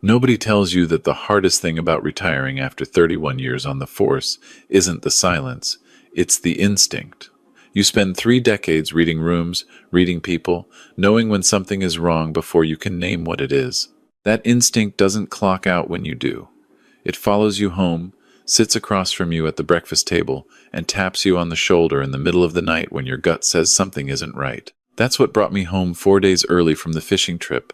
Nobody tells you that the hardest thing about retiring after 31 years on the force isn't the silence, it's the instinct. You spend 3 decades reading rooms, reading people, knowing when something is wrong before you can name what it is. That instinct doesn't clock out when you do. It follows you home, sits across from you at the breakfast table, and taps you on the shoulder in the middle of the night when your gut says something isn't right. That's what brought me home 4 days early from the fishing trip.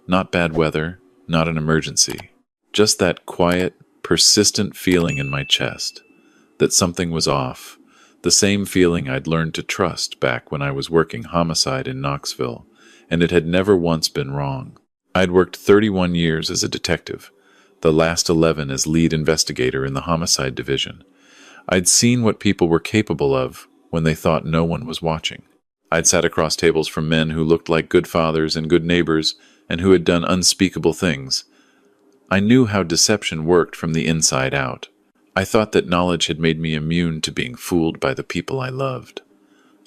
Not bad weather, not an emergency. Just that quiet, persistent feeling in my chest that something was off. The same feeling I'd learned to trust back when I was working homicide in Knoxville, and it had never once been wrong. I'd worked 31 years as a detective, the last 11 as lead investigator in the homicide division. I'd seen what people were capable of when they thought no one was watching. I'd sat across tables from men who looked like good fathers and good neighbors and who had done unspeakable things. I knew how deception worked from the inside out. I thought that knowledge had made me immune to being fooled by the people I loved.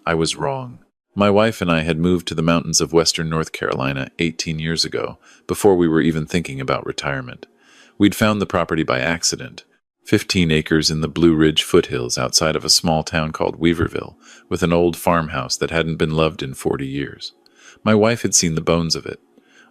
I was wrong. My wife and I had moved to the mountains of western North Carolina 18 years ago, before we were even thinking about retirement. We'd found the property by accident, 15 acres in the Blue Ridge foothills outside of a small town called Weaverville, with an old farmhouse that hadn't been loved in 40 years. My wife had seen the bones of it.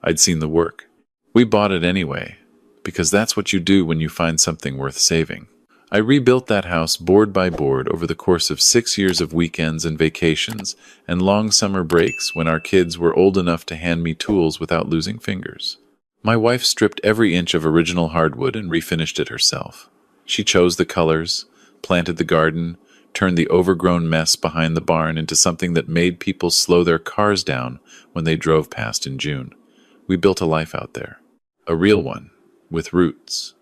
I'd seen the work. We bought it anyway, because that's what you do when you find something worth saving. I rebuilt that house board by board over the course of 6 years of weekends and vacations and long summer breaks when our kids were old enough to hand me tools without losing fingers. My wife stripped every inch of original hardwood and refinished it herself. She chose the colors, planted the garden, turned the overgrown mess behind the barn into something that made people slow their cars down when they drove past in June. We built a life out there. A real one, with roots.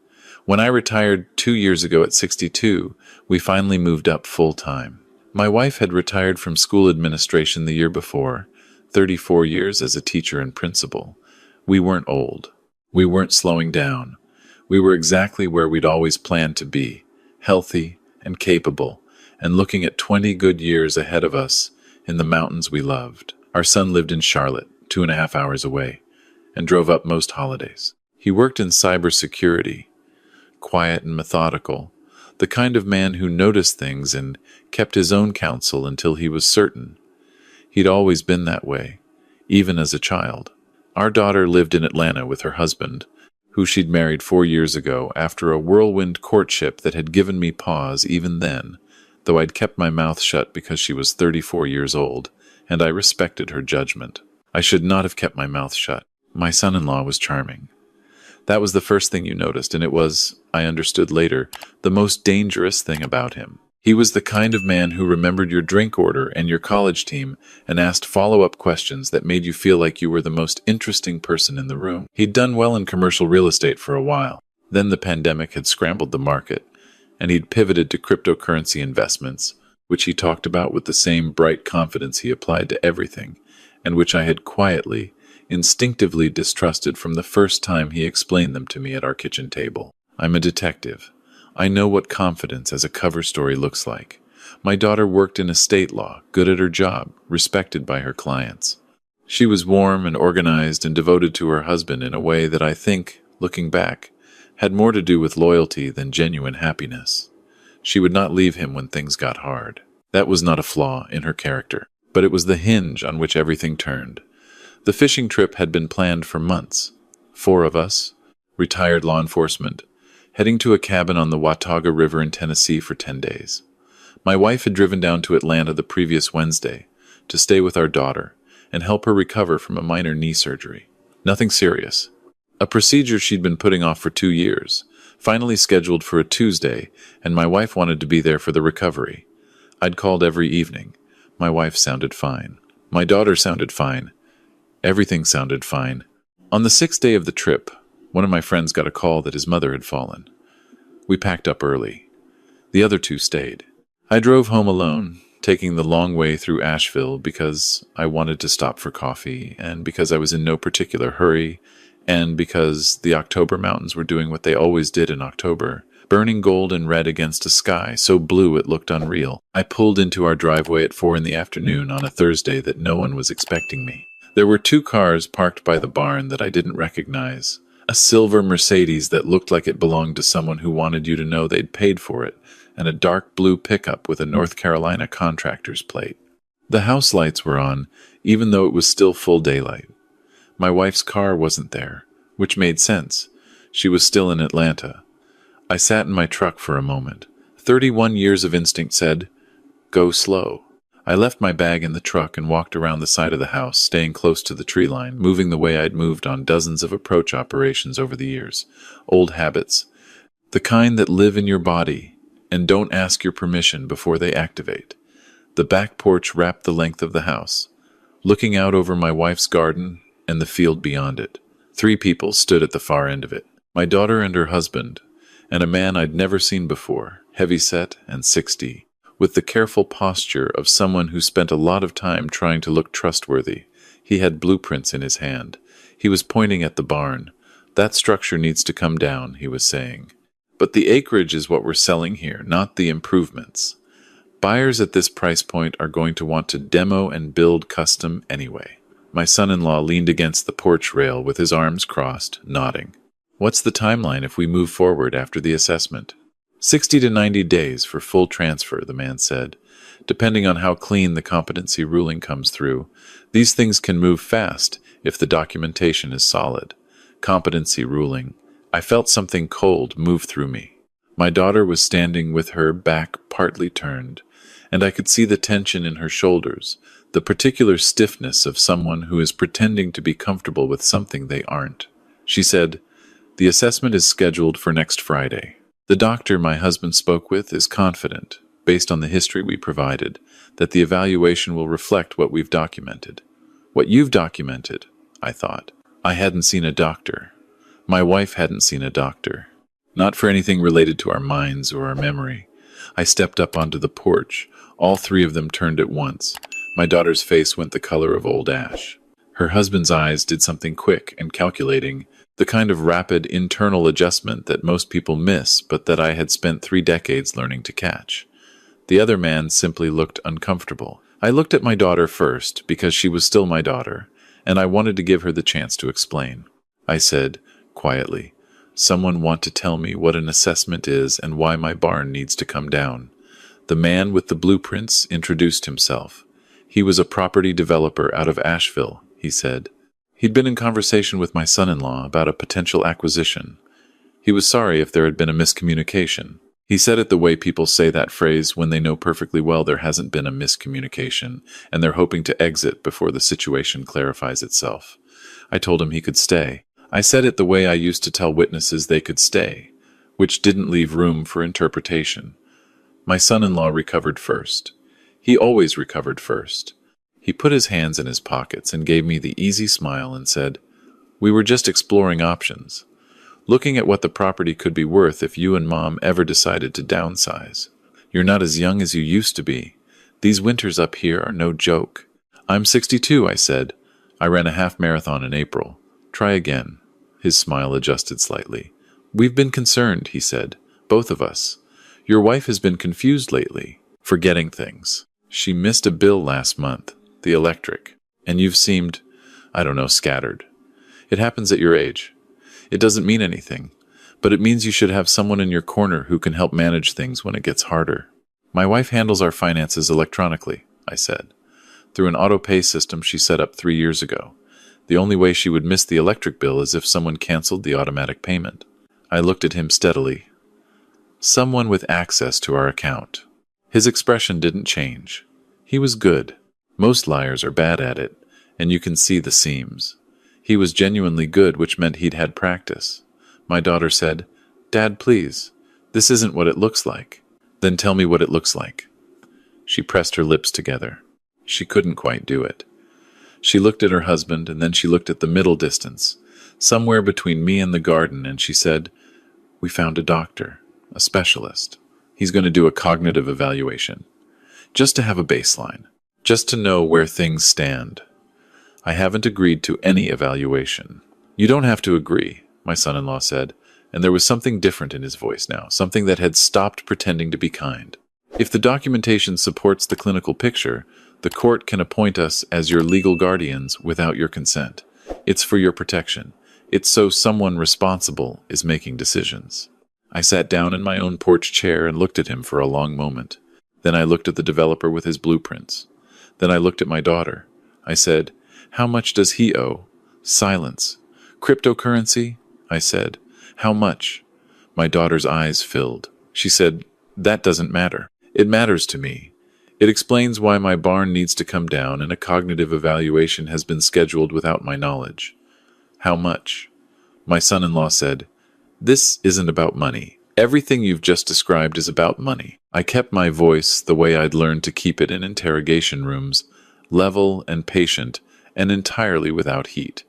When I retired 2 years ago at 62, we finally moved up full-time. My wife had retired from school administration the year before, 34 years as a teacher and principal. We weren't old. We weren't slowing down. We were exactly where we'd always planned to be, healthy and capable, and looking at 20 good years ahead of us in the mountains we loved. Our son lived in Charlotte, 2.5 hours away, and drove up most holidays. He worked in cybersecurity, quiet and methodical, the kind of man who noticed things and kept his own counsel until he was certain. He'd always been that way, even as a child. Our daughter lived in Atlanta with her husband, who she'd married 4 years ago after a whirlwind courtship that had given me pause even then, though I'd kept my mouth shut because she was 34 years old, and I respected her judgment. I should not have kept my mouth shut. My son-in-law was charming. That was the first thing you noticed, and it was, I understood later, the most dangerous thing about him. He was the kind of man who remembered your drink order and your college team and asked follow-up questions that made you feel like you were the most interesting person in the room. He'd done well in commercial real estate for a while. Then the pandemic had scrambled the market, and he'd pivoted to cryptocurrency investments, which he talked about with the same bright confidence he applied to everything, and which I had quietly, instinctively distrusted from the first time he explained them to me at our kitchen table. I'm a detective. I know what confidence as a cover story looks like. My daughter worked in estate law, good at her job, respected by her clients. She was warm and organized and devoted to her husband in a way that I think, looking back, had more to do with loyalty than genuine happiness. She would not leave him when things got hard. That was not a flaw in her character, but it was the hinge on which everything turned. The fishing trip had been planned for months. 4 of us, retired law enforcement, heading to a cabin on the Watauga River in Tennessee for 10 days. My wife had driven down to Atlanta the previous Wednesday to stay with our daughter and help her recover from a minor knee surgery. Nothing serious. A procedure she'd been putting off for 2 years, finally scheduled for a Tuesday, and my wife wanted to be there for the recovery. I'd called every evening. My wife sounded fine. My daughter sounded fine. Everything sounded fine. On the 6th day of the trip, one of my friends got a call that his mother had fallen. We packed up early. The other 2 stayed. I drove home alone, taking the long way through Asheville because I wanted to stop for coffee, and because I was in no particular hurry, and because the October mountains were doing what they always did in October, burning gold and red against a sky so blue it looked unreal. I pulled into our driveway at 4 in the afternoon on a Thursday that no one was expecting me. There were 2 cars parked by the barn that I didn't recognize, A silver Mercedes that looked like it belonged to someone who wanted you to know they'd paid for it, and a dark blue pickup with a North Carolina contractor's plate. The house lights were on, even though it was still full daylight. My wife's car wasn't there, which made sense. She was still in Atlanta. I sat in my truck for a moment. 31 years of instinct said, "Go slow." I left my bag in the truck and walked around the side of the house, staying close to the tree line, moving the way I'd moved on dozens of approach operations over the years. Old habits. The kind that live in your body and don't ask your permission before they activate. The back porch wrapped the length of the house, looking out over my wife's garden and the field beyond it. 3 people stood at the far end of it. My daughter and her husband, and a man I'd never seen before, heavy-set and 60. With the careful posture of someone who spent a lot of time trying to look trustworthy. He had blueprints in his hand. He was pointing at the barn. "That structure needs to come down," he was saying. "But the acreage is what we're selling here, not the improvements. Buyers at this price point are going to want to demo and build custom anyway." My son-in-law leaned against the porch rail with his arms crossed, nodding. "What's the timeline if we move forward after the assessment?" 60 to 90 days for full transfer, the man said. "Depending on how clean the competency ruling comes through, these things can move fast if the documentation is solid." Competency ruling. I felt something cold move through me. My daughter was standing with her back partly turned, and I could see the tension in her shoulders, the particular stiffness of someone who is pretending to be comfortable with something they aren't. She said, "The assessment is scheduled for next Friday. The doctor my husband spoke with is confident, based on the history we provided, that the evaluation will reflect what we've documented." What you've documented, I thought. I hadn't seen a doctor. My wife hadn't seen a doctor. Not for anything related to our minds or our memory. I stepped up onto the porch. All 3 of them turned at once. My daughter's face went the color of old ash. Her husband's eyes did something quick and calculating, the kind of rapid internal adjustment that most people miss, but that I had spent 3 decades learning to catch. The other man simply looked uncomfortable. I looked at my daughter first, because she was still my daughter, and I wanted to give her the chance to explain. I said, quietly, "Someone want to tell me what an assessment is and why my barn needs to come down." The man with the blueprints introduced himself. He was a property developer out of Asheville, he said. He'd been in conversation with my son-in-law about a potential acquisition. He was sorry if there had been a miscommunication. He said it the way people say that phrase when they know perfectly well there hasn't been a miscommunication, and they're hoping to exit before the situation clarifies itself. I told him he could stay. I said it the way I used to tell witnesses they could stay, which didn't leave room for interpretation. My son-in-law recovered first. He always recovered first. He put his hands in his pockets and gave me the easy smile and said, "We were just exploring options. Looking at what the property could be worth if you and Mom ever decided to downsize. You're not as young as you used to be. These winters up here are no joke." "I'm 62, I said. "I ran a half marathon in April. Try again." His smile adjusted slightly. "We've been concerned," he said. "Both of us. Your wife has been confused lately, forgetting things. She missed a bill last month, the electric, and you've seemed, I don't know, scattered. It happens at your age. It doesn't mean anything, but it means you should have someone in your corner who can help manage things when it gets harder." "My wife handles our finances electronically," I said, "through an auto-pay system she set up 3 years ago. The only way she would miss the electric bill is if someone canceled the automatic payment." I looked at him steadily. "Someone with access to our account." His expression didn't change. He was good. Most liars are bad at it, and you can see the seams. He was genuinely good, which meant he'd had practice. My daughter said, "Dad, please, this isn't what it looks like." "Then tell me what it looks like." She pressed her lips together. She couldn't quite do it. She looked at her husband, and then she looked at the middle distance, somewhere between me and the garden, and she said, "We found a doctor, a specialist. He's going to do a cognitive evaluation, just to have a baseline, just to know where things stand. I haven't agreed to any evaluation." "You don't have to agree," my son-in-law said, and there was something different in his voice now, something that had stopped pretending to be kind. "If the documentation supports the clinical picture, the court can appoint us as your legal guardians without your consent. It's for your protection. It's so someone responsible is making decisions. I sat down in my own porch chair and looked at him for a long moment. Then I looked at the developer with his blueprints. Then I looked at my daughter. I said, "How much does he owe?" Silence. "Cryptocurrency?" I said. "How much?" My daughter's eyes filled. She said, "That doesn't matter. It matters to me. It explains why my barn needs to come down and a cognitive evaluation has been scheduled without my knowledge." "How much?" My son-in-law said, "This isn't about money. Everything you've just described is about money." I kept my voice the way I'd learned to keep it in interrogation rooms, level and patient, and entirely without heat.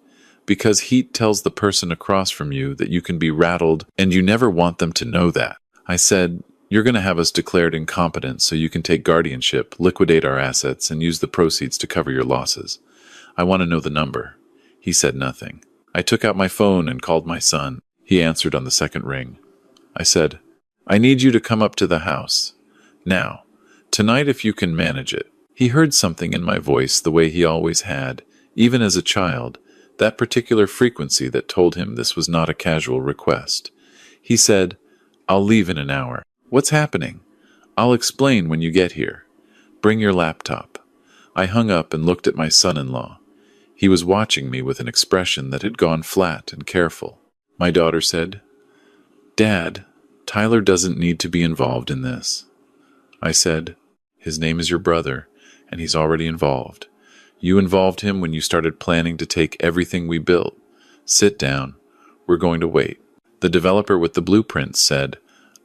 Because heat tells the person across from you that you can be rattled, and you never want them to know that. I said, "You're going to have us declared incompetent so you can take guardianship, liquidate our assets, and use the proceeds to cover your losses. I want to know the number." He said nothing. I took out my phone and called my son. He answered on the second ring. I said, "I need you to come up to the house. Now, tonight if you can manage it." He heard something in my voice the way he always had, even as a child, that particular frequency that told him this was not a casual request. He said, "I'll leave in an hour." "What's happening?" "I'll explain when you get here. Bring your laptop." I hung up and looked at my son-in-law. He was watching me with an expression that had gone flat and careful. My daughter said, "Dad, Tyler doesn't need to be involved in this." I said, "His name is your brother, and he's already involved. You involved him when you started planning to take everything we built. Sit down. We're going to wait." The developer with the blueprints said,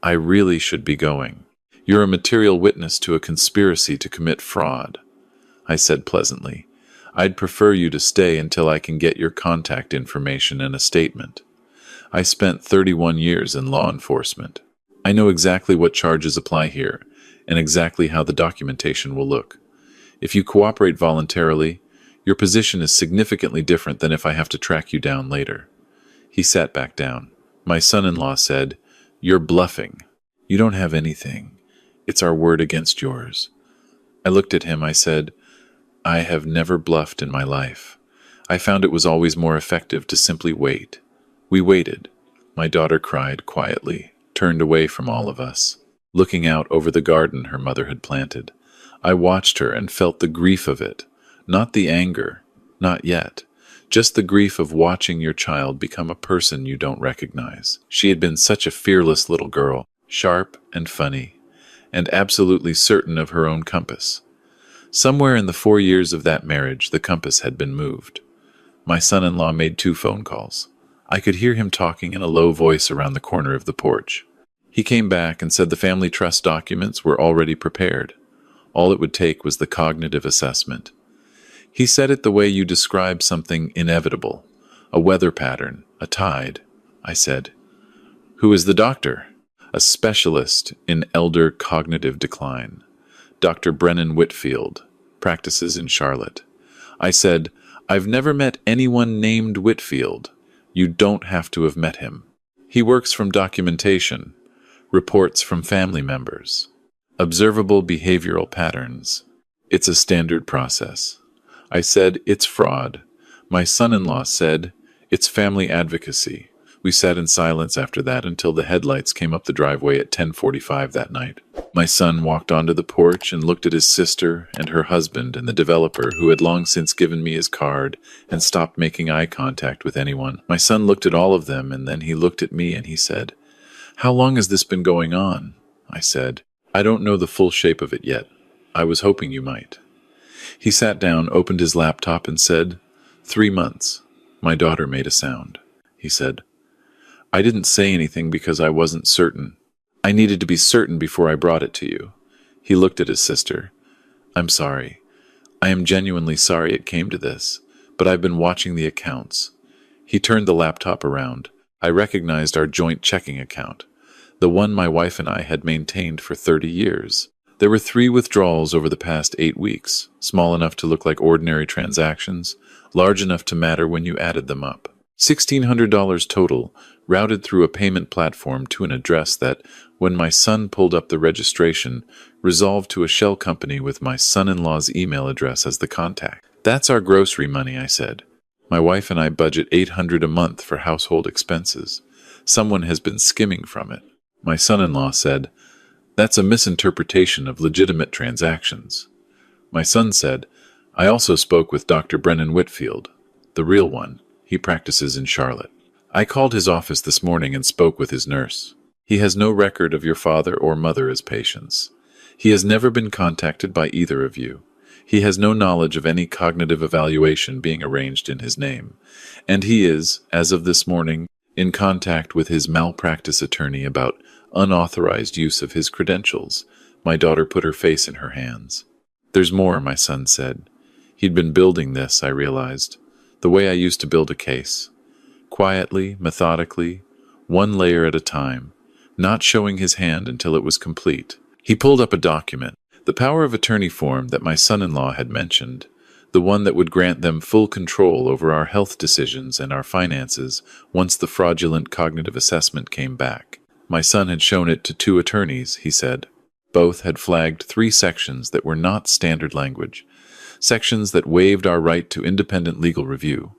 "I really should be going. You're a material witness to a conspiracy to commit fraud." I said pleasantly, "I'd prefer you to stay until I can get your contact information and a statement. I spent 31 years in law enforcement. I know exactly what charges apply here, and exactly how the documentation will look. If you cooperate voluntarily, your position is significantly different than if I have to track you down later." He sat back down. My son-in-law said, "You're bluffing. You don't have anything. It's our word against yours." I looked at him. I said, "I have never bluffed in my life. I found it was always more effective to simply wait." We waited. My daughter cried quietly, turned away from all of us, looking out over the garden her mother had planted. I watched her and felt the grief of it, not the anger, not yet, just the grief of watching your child become a person you don't recognize. She had been such a fearless little girl, sharp and funny, and absolutely certain of her own compass. Somewhere in the 4 years of that marriage, the compass had been moved. My son-in-law made 2 phone calls. I could hear him talking in a low voice around the corner of the porch. He came back and said the family trust documents were already prepared. All it would take was the cognitive assessment. He said it the way you describe something inevitable, a weather pattern, a tide. I said, "Who is the doctor?" "A specialist in elder cognitive decline. Dr. Brennan Whitfield, practices in Charlotte." I said, "I've never met anyone named Whitfield. You don't have to have met him. He works from documentation, reports from family members, observable behavioral patterns. It's a standard process." I said, "It's fraud." My son-in-law said, "It's family advocacy." We sat in silence after that until the headlights came up the driveway at 10:45 that night. My son walked onto the porch and looked at his sister and her husband and the developer who had long since given me his card and stopped making eye contact with anyone. My son looked at all of them and then he looked at me and he said, "How long has this been going on?" I said, "I don't know the full shape of it yet. I was hoping you might." He sat down, opened his laptop and said, 3 months. My daughter made a sound. He said, "I didn't say anything because I wasn't certain. I needed to be certain before I brought it to you." He looked at his sister. "I'm sorry. I am genuinely sorry it came to this, but I've been watching the accounts." He turned the laptop around. I recognized our joint checking account, the one my wife and I had maintained for 30 years. There were 3 withdrawals over the past 8 weeks, small enough to look like ordinary transactions, large enough to matter when you added them up. $1,600 total, routed through a payment platform to an address that, when my son pulled up the registration, resolved to a shell company with my son-in-law's email address as the contact. "That's our grocery money," I said. My wife and I budget $800 a month for household expenses. Someone has been skimming from it. My son-in-law said, "That's a misinterpretation of legitimate transactions." My son said, "I also spoke with Dr. Brennan Whitfield, the real one. He practices in Charlotte. I called his office this morning and spoke with his nurse. He has no record of your father or mother as patients. He has never been contacted by either of you. He has no knowledge of any cognitive evaluation being arranged in his name. And he is, as of this morning, in contact with his malpractice attorney about unauthorized use of his credentials." My daughter put her face in her hands. "There's more," my son said. He'd been building this, I realized, the way I used to build a case. Quietly, methodically, one layer at a time, not showing his hand until it was complete. He pulled up a document, the power of attorney form that my son-in-law had mentioned, the one that would grant them full control over our health decisions and our finances once the fraudulent cognitive assessment came back. My son had shown it to 2 attorneys, he said. Both had flagged 3 sections that were not standard language, sections that waived our right to independent legal review,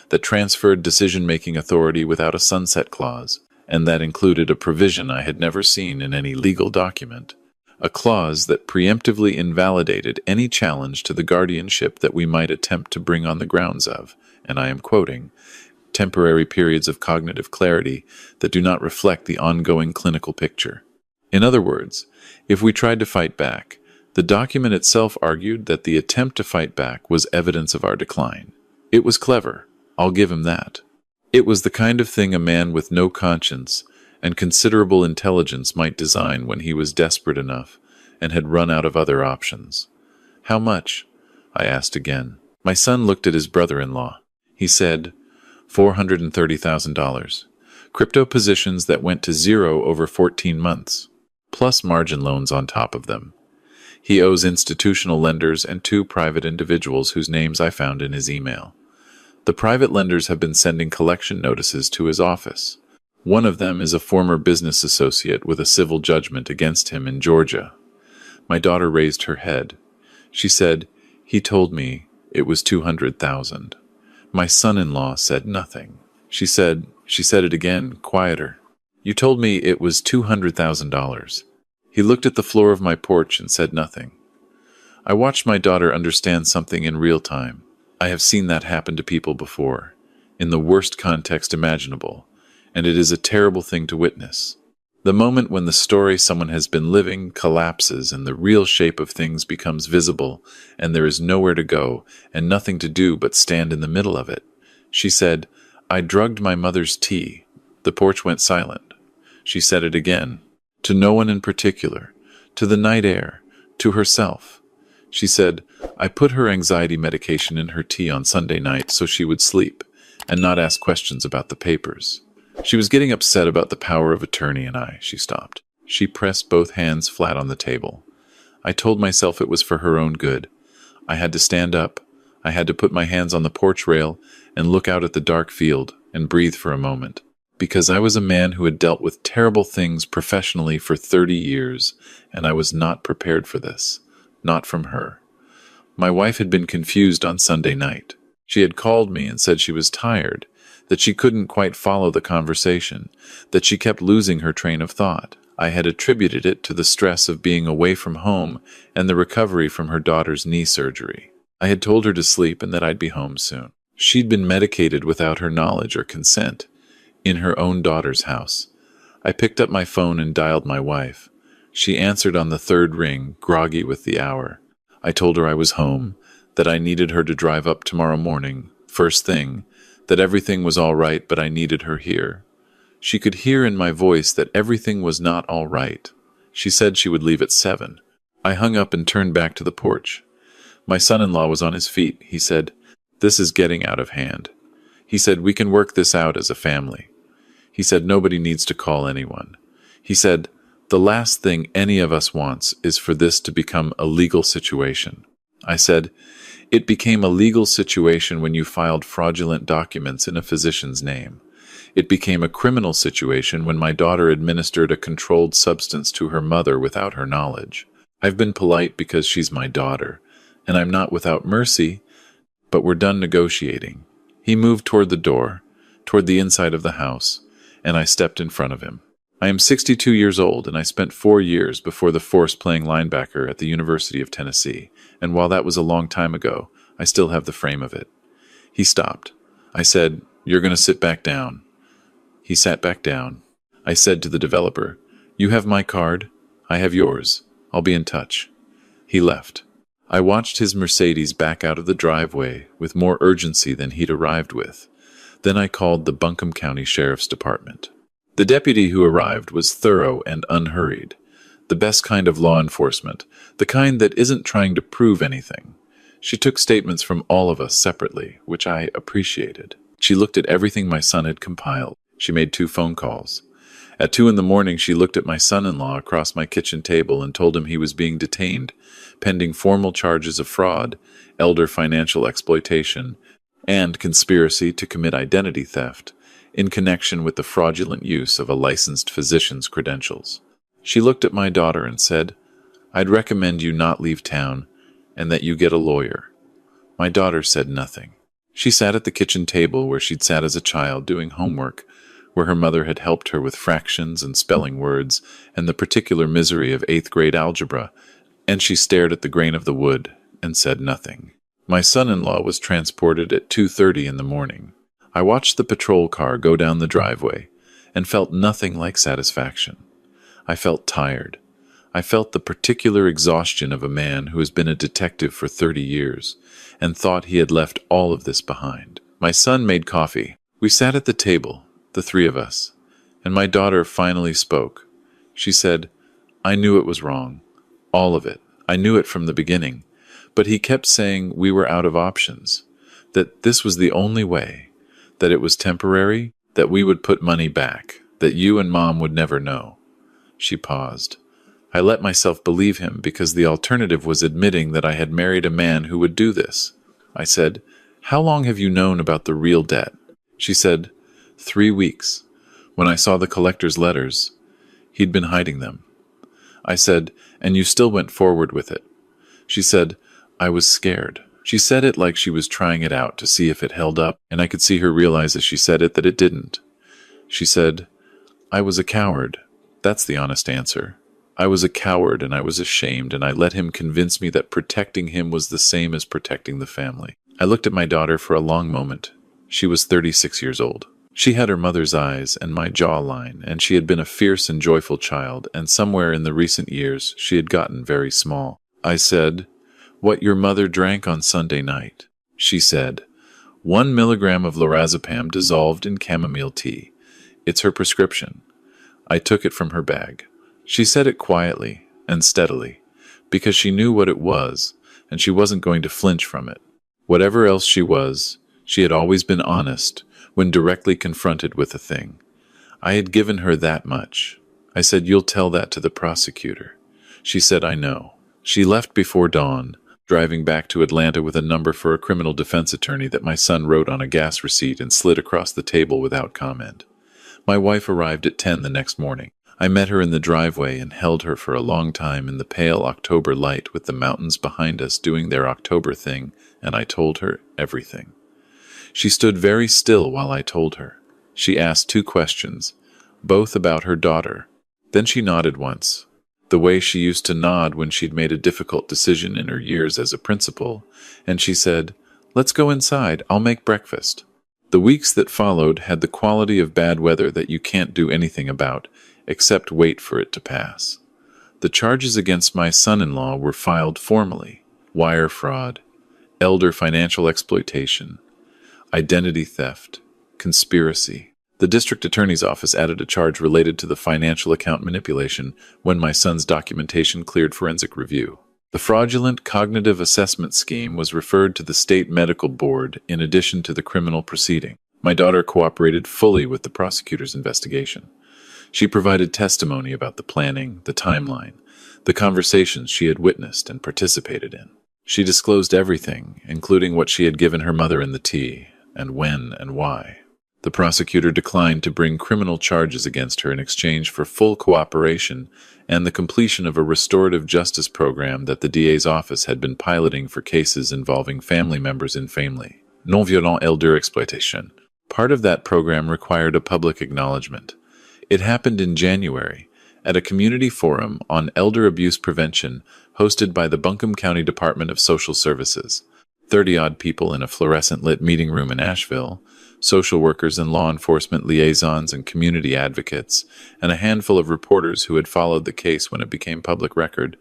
that transferred decision-making authority without a sunset clause, and that included a provision I had never seen in any legal document, a clause that preemptively invalidated any challenge to the guardianship that we might attempt to bring on the grounds of, and I am quoting, temporary periods of cognitive clarity that do not reflect the ongoing clinical picture. In other words, if we tried to fight back, the document itself argued that the attempt to fight back was evidence of our decline. It was clever, I'll give him that. It was the kind of thing a man with no conscience and considerable intelligence might design when he was desperate enough and had run out of other options. "How much?" I asked again. My son looked at his brother-in-law. He said, $430,000. Crypto positions that went to zero over 14 months, plus margin loans on top of them. He owes institutional lenders and 2 private individuals whose names I found in his email. The private lenders have been sending collection notices to his office. One of them is a former business associate with a civil judgment against him in Georgia. My daughter raised her head. She said, "He told me it was 200,000. My son-in-law said nothing. She said it again, quieter. "You told me it was $200,000. He looked at the floor of my porch and said nothing. I watched my daughter understand something in real time. I have seen that happen to people before, in the worst context imaginable, and it is a terrible thing to witness. The moment when the story someone has been living collapses and the real shape of things becomes visible and there is nowhere to go and nothing to do but stand in the middle of it. She said, "I drugged my mother's tea." The porch went silent. She said it again, to no one in particular, to the night air, to herself. She said, "I put her anxiety medication in her tea on Sunday night so she would sleep and not ask questions about the papers." She was getting upset about the power of attorney and she stopped. She pressed both hands flat on the table. I told myself it was for her own good. I had to stand up. I had to put my hands on the porch rail and look out at the dark field and breathe for a moment. Because I was a man who had dealt with terrible things professionally for 30 years, and I was not prepared for this. Not from her. My wife had been confused on Sunday night. She had called me and said she was tired, that she couldn't quite follow the conversation, that she kept losing her train of thought. I had attributed it to the stress of being away from home and the recovery from her daughter's knee surgery. I had told her to sleep and that I'd be home soon. She'd been medicated without her knowledge or consent, in her own daughter's house. I picked up my phone and dialed my wife. She answered on the 3rd ring, groggy with the hour. I told her I was home, that I needed her to drive up tomorrow morning, first thing, that everything was all right but I needed her here. She could hear in my voice that everything was not all right. She said she would leave at 7. I hung up and turned back to the porch. My son-in-law was on his feet. He said, "This is getting out of hand." He said, "We can work this out as a family." He said, "Nobody needs to call anyone." He said, "The last thing any of us wants is for this to become a legal situation." I said, "It became a legal situation when you filed fraudulent documents in a physician's name. It became a criminal situation when my daughter administered a controlled substance to her mother without her knowledge. I've been polite because she's my daughter, and I'm not without mercy, but we're done negotiating. He moved toward the door, toward the inside of the house, and I stepped in front of him. I am 62 years old, and I spent 4 years before the force playing linebacker at the University of Tennessee, and while that was a long time ago, I still have the frame of it. He stopped. I said, "You're going to sit back down." He sat back down. I said to the developer, "You have my card. I have yours. I'll be in touch." He left. I watched his Mercedes back out of the driveway with more urgency than he'd arrived with. Then I called the Buncombe County Sheriff's Department. The deputy who arrived was thorough and unhurried. The best kind of law enforcement, the kind that isn't trying to prove anything. She took statements from all of us separately, which I appreciated. She looked at everything my son had compiled. She made 2 phone calls. At 2 in the morning, she looked at my son-in-law across my kitchen table and told him he was being detained, pending formal charges of fraud, elder financial exploitation, and conspiracy to commit identity theft in connection with the fraudulent use of a licensed physician's credentials. She looked at my daughter and said, "I'd recommend you not leave town and that you get a lawyer." My daughter said nothing. She sat at the kitchen table where she'd sat as a child doing homework, where her mother had helped her with fractions and spelling words and the particular misery of 8th grade algebra, and she stared at the grain of the wood and said nothing. My son-in-law was transported at 2:30 in the morning. I watched the patrol car go down the driveway and felt nothing like satisfaction. I felt tired. I felt the particular exhaustion of a man who has been a detective for 30 years and thought he had left all of this behind. My son made coffee. We sat at the table, the 3 of us, and my daughter finally spoke. She said, "I knew it was wrong. All of it. I knew it from the beginning. But he kept saying we were out of options, that this was the only way, that it was temporary, that we would put money back, that you and Mom would never know." She paused. I let myself believe him because the alternative was admitting that I had married a man who would do this. I said, "How long have you known about the real debt?" She said, 3 weeks. When I saw the collector's letters, he'd been hiding them. I said, "And you still went forward with it?" She said, "I was scared." She said it like she was trying it out to see if it held up, and I could see her realize as she said it that it didn't. She said, "I was a coward. That's the honest answer. I was a coward and I was ashamed, and I let him convince me that protecting him was the same as protecting the family." I looked at my daughter for a long moment. She was 36 years old. She had her mother's eyes and my jawline, and she had been a fierce and joyful child, and somewhere in the recent years she had gotten very small. I said, "What your mother drank on Sunday night?" She said, 1 milligram of lorazepam dissolved in chamomile tea. It's her prescription. I took it from her bag. She said it quietly and steadily, because she knew what it was, and she wasn't going to flinch from it. Whatever else she had always been honest when directly confronted with a thing. I had given her that much. I said, "You'll tell that to the prosecutor." She said, "I know." She left before dawn, driving back to Atlanta with a number for a criminal defense attorney that my son wrote on a gas receipt and slid across the table without comment. My wife arrived at 10 the next morning. I met her in the driveway and held her for a long time in the pale October light with the mountains behind us doing their October thing, and I told her everything. She stood very still while I told her. She asked 2 questions, both about her daughter. Then she nodded once, the way she used to nod when she'd made a difficult decision in her years as a principal, and she said, "Let's go inside, I'll make breakfast." The weeks that followed had the quality of bad weather that you can't do anything about, except wait for it to pass. The charges against my son-in-law were filed formally: wire fraud, elder financial exploitation, identity theft, conspiracy. The district attorney's office added a charge related to the financial account manipulation when my son's documentation cleared forensic review. The fraudulent cognitive assessment scheme was referred to the state medical board in addition to the criminal proceeding. My daughter cooperated fully with the prosecutor's investigation. She provided testimony about the planning, the timeline, the conversations she had witnessed and participated in. She disclosed everything, including what she had given her mother in the tea, and when and why. The prosecutor declined to bring criminal charges against her in exchange for full cooperation and the completion of a restorative justice program that the DA's office had been piloting for cases involving family members in family. non-violent elder exploitation. Part of that program required a public acknowledgement. It happened in January at a community forum on elder abuse prevention hosted by the Buncombe County Department of Social Services. 30-odd people in a fluorescent-lit meeting room in Asheville, social workers and law enforcement liaisons and community advocates, and a handful of reporters who had followed the case when it became public record.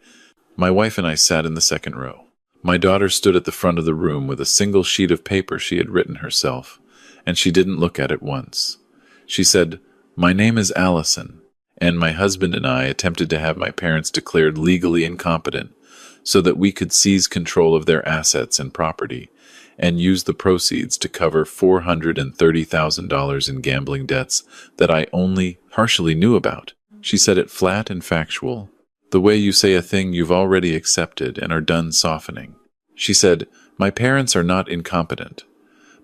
My wife and I sat in the second row. My daughter stood at the front of the room with a single sheet of paper she had written herself, and she didn't look at it once. She said, "My name is Allison, and my husband and I attempted to have my parents declared legally incompetent so that we could seize control of their assets and property and use the proceeds to cover $430,000 in gambling debts that I only partially knew about." She said it flat and factual, the way you say a thing you've already accepted and are done softening. She said, "My parents are not incompetent.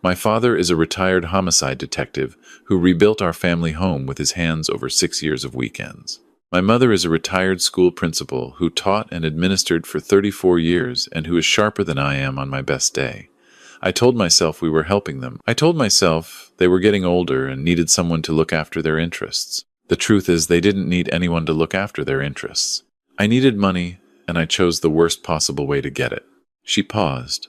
My father is a retired homicide detective who rebuilt our family home with his hands over 6 years of weekends. My mother is a retired school principal who taught and administered for 34 years and who is sharper than I am on my best day. I told myself we were helping them. I told myself they were getting older and needed someone to look after their interests. The truth is they didn't need anyone to look after their interests. I needed money, and I chose the worst possible way to get it." She paused.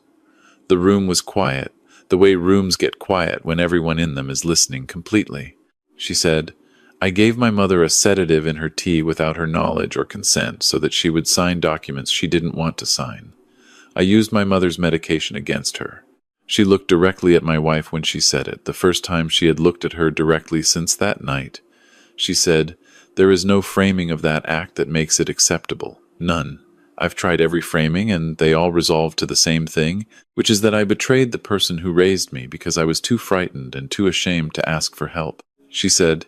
The room was quiet, the way rooms get quiet when everyone in them is listening completely. She said, "I gave my mother a sedative in her tea without her knowledge or consent so that she would sign documents she didn't want to sign. I used my mother's medication against her." She looked directly at my wife when she said it, the first time she had looked at her directly since that night. She said, "There is no framing of that act that makes it acceptable. None. I've tried every framing, and they all resolve to the same thing, which is that I betrayed the person who raised me because I was too frightened and too ashamed to ask for help." She said,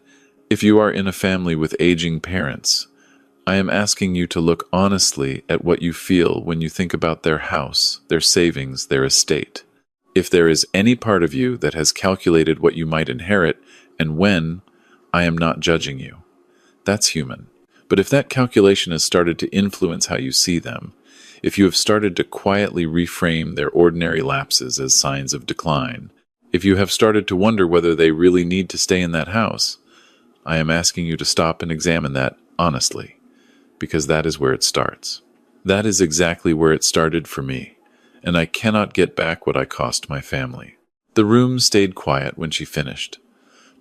"If you are in a family with aging parents, I am asking you to look honestly at what you feel when you think about their house, their savings, their estate. If there is any part of you that has calculated what you might inherit and when, I am not judging you. That's human. But if that calculation has started to influence how you see them, if you have started to quietly reframe their ordinary lapses as signs of decline, if you have started to wonder whether they really need to stay in that house, I am asking you to stop and examine that honestly, because that is where it starts. That is exactly where it started for me, and I cannot get back what I cost my family." The room stayed quiet when she finished.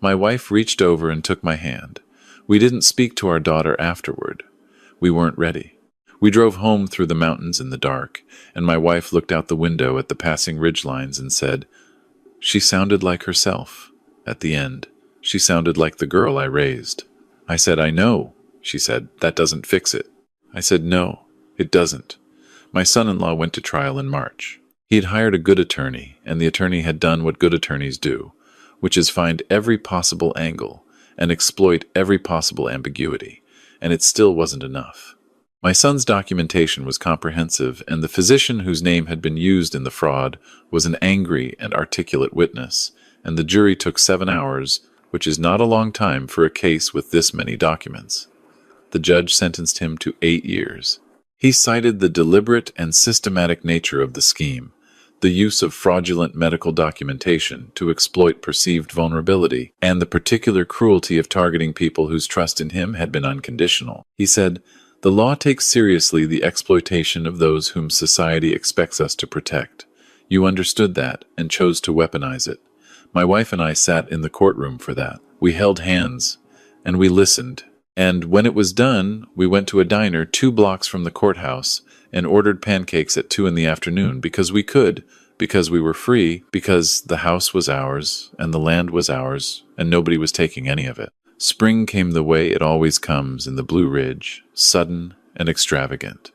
My wife reached over and took my hand. We didn't speak to our daughter afterward. We weren't ready. We drove home through the mountains in the dark, and my wife looked out the window at the passing ridgelines and said, "She sounded like herself." At the end, she sounded like the girl I raised. I said, "I know." She said, "That doesn't fix it." I said, "No, it doesn't." My son-in-law went to trial in March. He had hired a good attorney, and the attorney had done what good attorneys do, which is find every possible angle and exploit every possible ambiguity, and it still wasn't enough. My son's documentation was comprehensive, and the physician whose name had been used in the fraud was an angry and articulate witness, and the jury took 7 hours, which is not a long time for a case with this many documents. The judge sentenced him to 8 years. He cited the deliberate and systematic nature of the scheme, the use of fraudulent medical documentation to exploit perceived vulnerability, and the particular cruelty of targeting people whose trust in him had been unconditional. He said, "The law takes seriously the exploitation of those whom society expects us to protect. You understood that and chose to weaponize it. My wife and I sat in the courtroom for that. We held hands, and we listened. And when it was done, we went to a diner 2 blocks from the courthouse and ordered pancakes at 2 in the afternoon because we could, because we were free, because the house was ours and the land was ours and nobody was taking any of it. Spring came the way it always comes in the Blue Ridge, sudden and extravagant.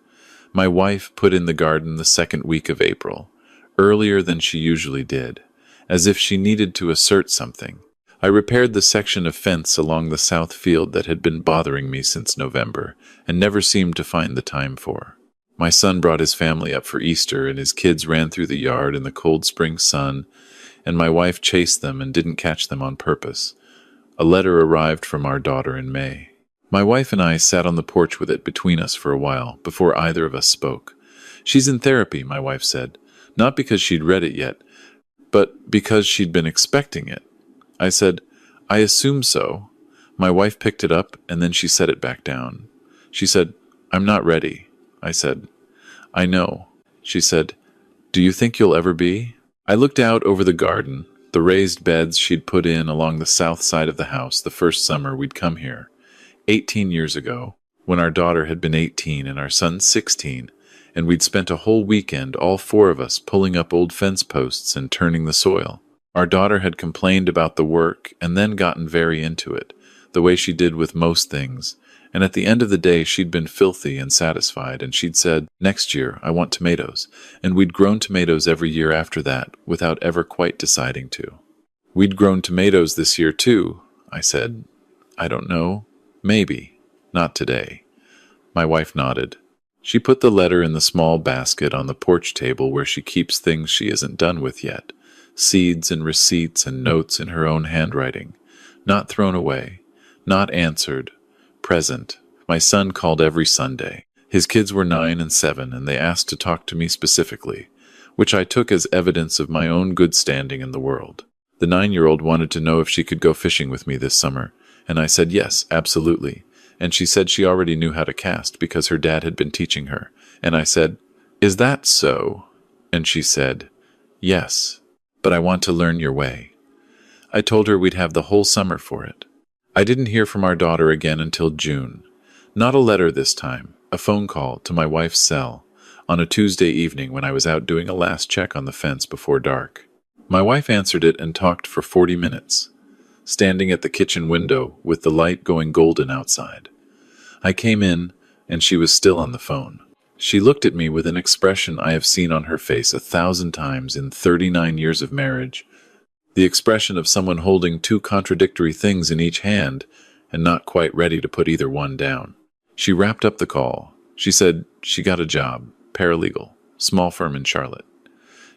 My wife put in the garden the 2nd week of April, earlier than she usually did, as if she needed to assert something. I repaired the section of fence along the south field that had been bothering me since November and never seemed to find the time for. My son brought his family up for Easter, and his kids ran through the yard in the cold spring sun, and my wife chased them and didn't catch them on purpose. A letter arrived from our daughter in May. My wife and I sat on the porch with it between us for a while, before either of us spoke. "She's in therapy," my wife said, not because she'd read it yet, but because she'd been expecting it. I said, I assume so. My wife picked it up, and then she set it back down. She said, I'm not ready. I said, I know. She said, do you think you'll ever be? I looked out over the garden, the raised beds she'd put in along the south side of the house the first summer we'd come here, 18 years ago, when our daughter had been 18 and our son 16, and we'd spent a whole weekend, all four of us, pulling up old fence posts and turning the soil. Our daughter had complained about the work and then gotten very into it, the way she did with most things, and at the end of the day she'd been filthy and satisfied, and she'd said, next year I want tomatoes, and we'd grown tomatoes every year after that, without ever quite deciding to. We'd grown tomatoes this year too, I said. I don't know. Maybe. Not today. My wife nodded. She put the letter in the small basket on the porch table where she keeps things she isn't done with yet, seeds and receipts and notes in her own handwriting, not thrown away, not answered, present. My son called every Sunday. His kids were 9 and 7, and they asked to talk to me specifically, which I took as evidence of my own good standing in the world. The 9-year-old wanted to know if she could go fishing with me this summer, and I said yes, absolutely. And she said she already knew how to cast because her dad had been teaching her. And I said, is that so? And she said, yes, but I want to learn your way. I told her we'd have the whole summer for it. I didn't hear from our daughter again until June. Not a letter this time, a phone call to my wife's cell on a Tuesday evening when I was out doing a last check on the fence before dark. My wife answered it and talked for 40 minutes, standing at the kitchen window with the light going golden outside. I came in, and she was still on the phone. She looked at me with an expression I have seen on her face 1,000 times in 39 years of marriage, the expression of someone holding two contradictory things in each hand and not quite ready to put either one down. She wrapped up the call. She said she got a job, paralegal, small firm in Charlotte.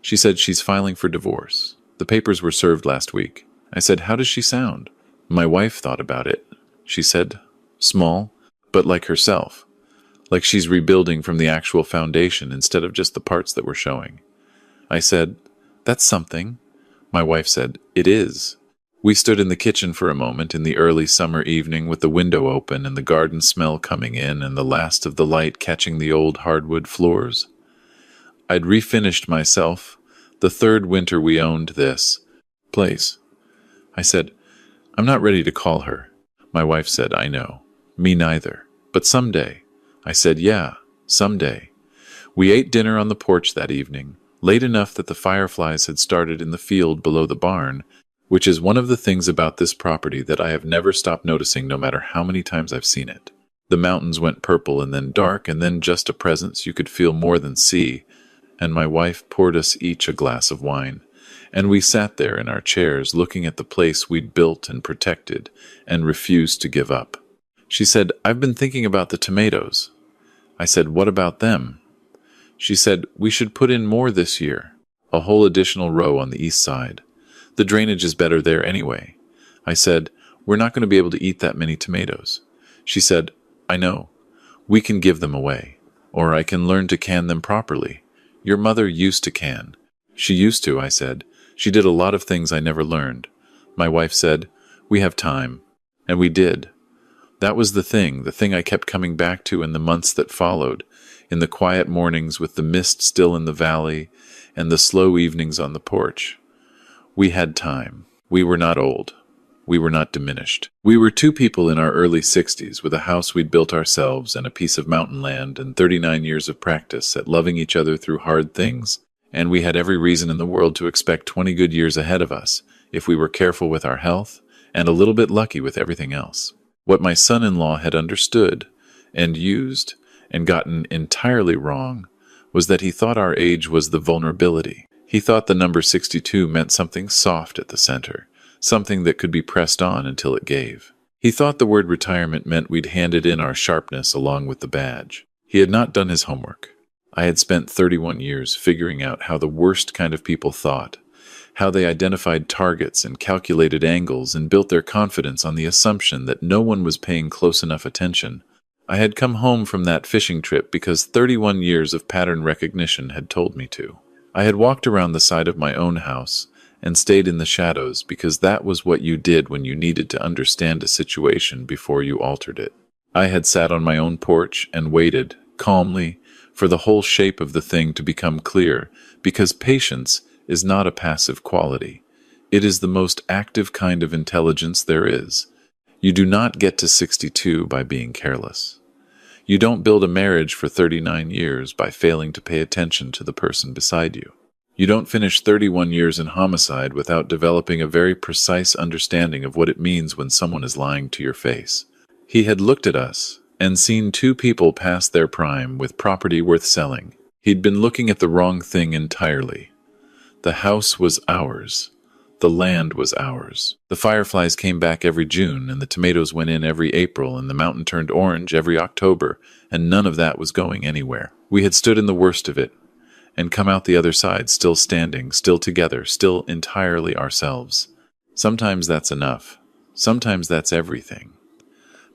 She said she's filing for divorce. The papers were served last week. I said, how does she sound? My wife thought about it. She said, small, but like herself. Like she's rebuilding from the actual foundation instead of just the parts that were showing. I said, that's something. My wife said, it is. We stood in the kitchen for a moment in the early summer evening with the window open and the garden smell coming in and the last of the light catching the old hardwood floors. I'd refinished myself, the third winter we owned this place. I said, I'm not ready to call her. My wife said, I know. Me neither. But someday. I said, yeah, someday. We ate dinner on the porch that evening, late enough that the fireflies had started in the field below the barn, which is one of the things about this property that I have never stopped noticing no matter how many times I've seen it. The mountains went purple and then dark and then just a presence you could feel more than see, and my wife poured us each a glass of wine, and we sat there in our chairs looking at the place we'd built and protected and refused to give up. She said, I've been thinking about the tomatoes. I said, what about them? She said, we should put in more this year, a whole additional row on the east side. The drainage is better there anyway. I said, we're not going to be able to eat that many tomatoes. She said, I know. We can give them away, or I can learn to can them properly. Your mother used to can. She used to, I said. She did a lot of things I never learned. My wife said, we have time. And we did. That was the thing I kept coming back to in the months that followed, in the quiet mornings with the mist still in the valley and the slow evenings on the porch. We had time. We were not old. We were not diminished. We were two people in our early 60s with a house we'd built ourselves and a piece of mountain land and 39 years of practice at loving each other through hard things, and we had every reason in the world to expect 20 good years ahead of us if we were careful with our health and a little bit lucky with everything else. What my son-in-law had understood and used and gotten entirely wrong was that he thought our age was the vulnerability. He thought the number 62 meant something soft at the center, something that could be pressed on until it gave. He thought the word retirement meant we'd handed in our sharpness along with the badge. He had not done his homework. I had spent 31 years figuring out how the worst kind of people thought, how they identified targets and calculated angles and built their confidence on the assumption that no one was paying close enough attention. I had come home from that fishing trip because 31 years of pattern recognition had told me to. I had walked around the side of my own house, and stayed in the shadows because that was what you did when you needed to understand a situation before you altered it. I had sat on my own porch and waited, calmly, for the whole shape of the thing to become clear, because patience is not a passive quality. It is the most active kind of intelligence there is. You do not get to 62 by being careless. You don't build a marriage for 39 years by failing to pay attention to the person beside you. You don't finish 31 years in homicide without developing a very precise understanding of what it means when someone is lying to your face. He had looked at us and seen two people past their prime with property worth selling. He'd been looking at the wrong thing entirely. The house was ours. The land was ours. The fireflies came back every June, and the tomatoes went in every April, and the mountain turned orange every October, and none of that was going anywhere. We had stood in the worst of it, and come out the other side still standing, still together, still entirely ourselves. Sometimes that's enough. Sometimes that's everything.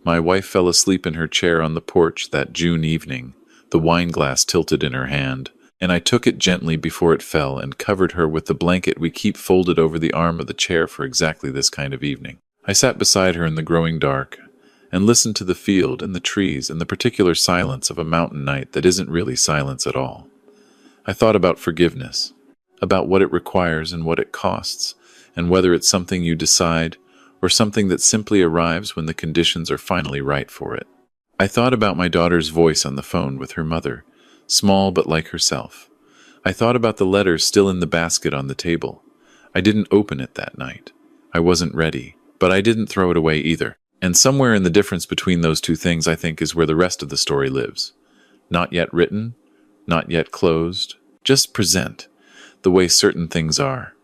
My wife fell asleep in her chair on the porch that June evening, the wine glass tilted in her hand, and I took it gently before it fell and covered her with the blanket we keep folded over the arm of the chair for exactly this kind of evening. I sat beside her in the growing dark and listened to the field and the trees and the particular silence of a mountain night that isn't really silence at all. I thought about forgiveness, about what it requires and what it costs, and whether it's something you decide or something that simply arrives when the conditions are finally right for it. I thought about my daughter's voice on the phone with her mother, small but like herself. I thought about the letter still in the basket on the table. I didn't open it that night. I wasn't ready, but I didn't throw it away either. And somewhere in the difference between those two things, I think, is where the rest of the story lives. Not yet written, not yet closed, just present, the way certain things are,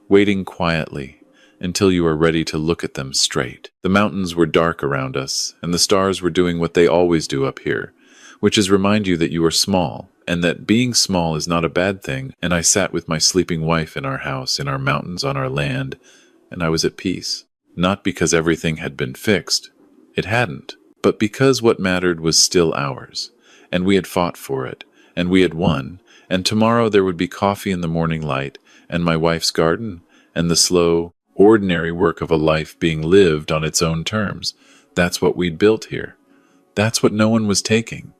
waiting quietly until you are ready to look at them straight. The mountains were dark around us, and the stars were doing what they always do up here, which is remind you that you are small, and that being small is not a bad thing. And I sat with my sleeping wife in our house, in our mountains, on our land, and I was at peace. Not because everything had been fixed. It hadn't. But because what mattered was still ours, and we had fought for it, and we had won, and tomorrow there would be coffee in the morning light, and my wife's garden, and the slow, ordinary work of a life being lived on its own terms. That's what we'd built here. That's what no one was taking.